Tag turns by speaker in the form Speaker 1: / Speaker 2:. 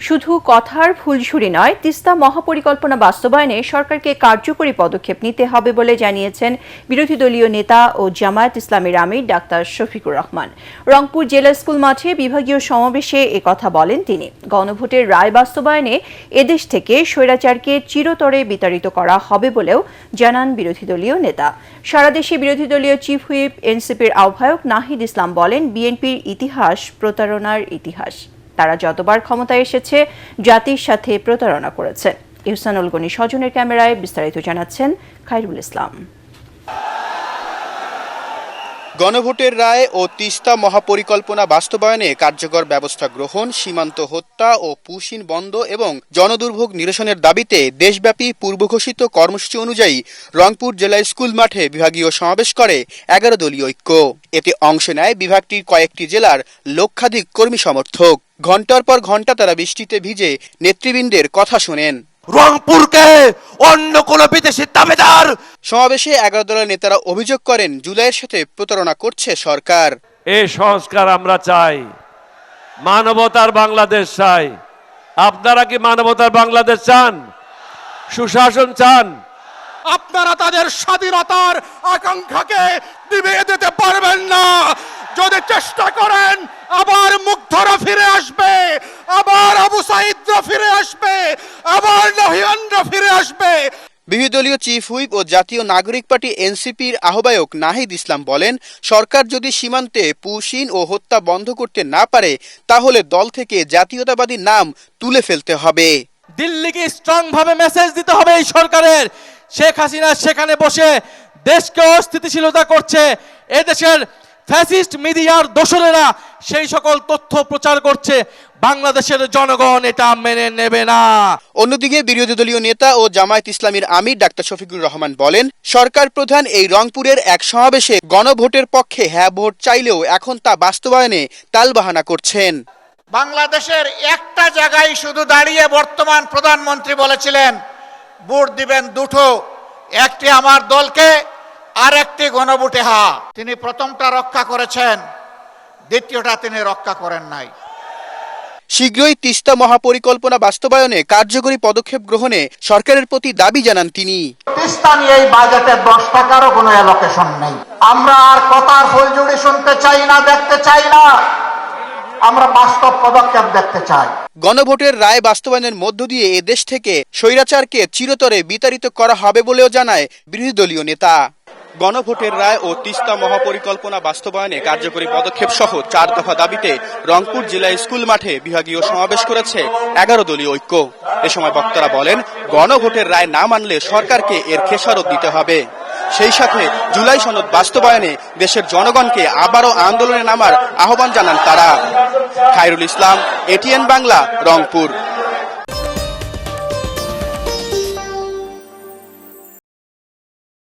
Speaker 1: শুধু কথার ফুলঝুরি নয়, তিস্তা মহাপরিকল্পনা বাস্তবায়নে সরকারকে কার্যকরী পদক্ষেপ নিতে হবে বলে জানিয়েছেন বিরোধী দলীয় নেতা ও জামায়াত ইসলামীর আমির ডাক্তার শফিকুর রহমান। রংপুর জেলা স্কুল মাঠে বিভাগীয় সমাবেশে একথা বলেন তিনি। গণভোটের রায় বাস্তবায়নে এদেশ থেকে স্বৈরাচারকে চিরতরে বিতাড়িত করা হবে বলেও জানান বিরোধী দলীয় নেতা। সারা দেশে বিরোধী দলীয় চিফ হুইপ এনসিপির আহ্বায়ক নাহিদ ইসলাম বলেন, বিএনপির ইতিহাস প্রতারণার ইতিহাস। তারা যতবার ক্ষমতায় এসেছে জাতির সাথে প্রতারণা করেছে। ইহসানুল গনি স্বজনের ক্যামেরায় বিস্তারিত জানাচ্ছেন খায়রুল ইসলাম।
Speaker 2: গণভোটের রায় ও তিস্তা মহাপরিকল্পনা বাস্তবায়নে কার্যকর ব্যবস্থা গ্রহণ, সীমান্ত হত্যা ও পুশিন বন্ধ এবং জনদুর্ভোগ নিরসনের দাবিতে দেশব্যাপী পূর্বঘোষিত কর্মসূচি অনুযায়ী রংপুর জেলা স্কুল মাঠে বিভাগীয় সমাবেশ করে 11 দলীয় ঐক্য। এতে অংশ নেয় বিভাগটির কয়েকটি জেলার লক্ষাধিক কর্মী সমর্থক। ঘণ্টার পর ঘণ্টা তারা বৃষ্টিতে ভিজে নেতৃবৃন্দের কথা শোনেন।
Speaker 3: রংপুরকে অন্য কোন বিদেশি দাবিদার।
Speaker 2: সমাবেশে 11 দলের নেতারা অভিযোগ করেন, জুলাইয়ের সাথে প্রতারণা করছে সরকার।
Speaker 4: এই সংস্কার আমরা চাই, মানবতার বাংলাদেশ চাই। আপনারা কি মানবতার বাংলাদেশ চান? সুশাসন চান?
Speaker 3: আপনারা তাদের স্বাধীনতার আকাঙ্ক্ষাকে নিভিয়ে দিতে পারবেন না। যদি চেষ্টা করেন, আবার মুগ্ধরা ফিরে আসবে, আবার আবু সাঈদরা ফিরে আসবে, আবার নহিয়ানরা ফিরে আসবে।
Speaker 2: বিরোধী দলীয় চিফ হুইপ ও জাতীয় নাগরিক পার্টি এনসিপির আহ্বায়ক নাহিদ ইসলাম বলেন, সরকার যদি সীমান্তে পুশিন ও হত্যা বন্ধ করতে না পারে, তাহলে দল থেকে জাতীয়তাবাদী নাম তুলে ফেলতে হবে।
Speaker 5: দিল্লিকে স্ট্রং ভাবে মেসেজ দিতে হবে এই সরকারের। শেখ হাসিনা সেখানে বসে দেশকে অস্থিতিশীলতা করছে। এদেশের ফ্যাসিস্ট মিডিয়ার দোসরেরা সেই সকল তথ্য প্রচার করছে। বাংলাদেশের জনগণ এটা মেনে নেবে না।
Speaker 2: অন্যদিকে বিরোধী দলীয় নেতা ও জামায়াত ইসলামীর আমির ডাক্তার শফিকুর রহমান বলেন, সরকার প্রধান এই রংপুরের এক সমাবেশে গণভোটের পক্ষে হ্যাঁ ভোট চাইলেও এখন তা বাস্তবায়নে তালবাহানা করছেন।
Speaker 6: বাংলাদেশের একটা জায়গায় শুধু দাঁড়িয়ে বর্তমান প্রধানমন্ত্রী বলেছিলেন ভোট দিবেন দুটো, একটি আমার দলকে আর একটি গণভোটে হা। তিনি প্রথমটা রক্ষা করেছেন, দ্বিতীয়টা তিনি রক্ষা করেন নাই।
Speaker 2: শীঘ্রই তিস্তা মহাপরিকল্পনা বাস্তবায়নে কার্যকরী পদক্ষেপ গ্রহণে সরকারের প্রতি দাবি জানান তিনি।
Speaker 6: তিস্তা নিয়ে এই বাজেটে 10 টাকারও কোনো অ্যালোকেশন নেই। আমরা আর কথার ফুলঝুরি শুনতে চাই না, দেখতে চাই না। আমরা বাস্তব পদক্ষেপ দেখতে চাই।
Speaker 2: গণভোটের রায় বাস্তবায়নের মধ্য দিয়ে এদেশ থেকে স্বৈরাচারকে চিরতরে বিতাড়িত করা হবে বলেও জানায় বিরোধী দলীয় নেতা। গণভোটের রায় ও তিস্তা মহাপরিকল্পনা বাস্তবায়নে কার্যকরী পদক্ষেপ সহ 4 দফা দাবিতে রংপুর জেলা স্কুল মাঠে বিভাগীয় সমাবেশ করেছে 11 দলীয় ঐক্য। এ সময় বক্তারা বলেন, গণভোটের রায় না মানলে সরকারকে এর খেসারত দিতে হবে। সেই সাথে জুলাই সনদ বাস্তবায়নে দেশের জনগণকে আবারও আন্দোলনে নামার আহ্বান জানান তারা। খায়রুল ইসলাম, এটিএন বাংলা, রংপুর।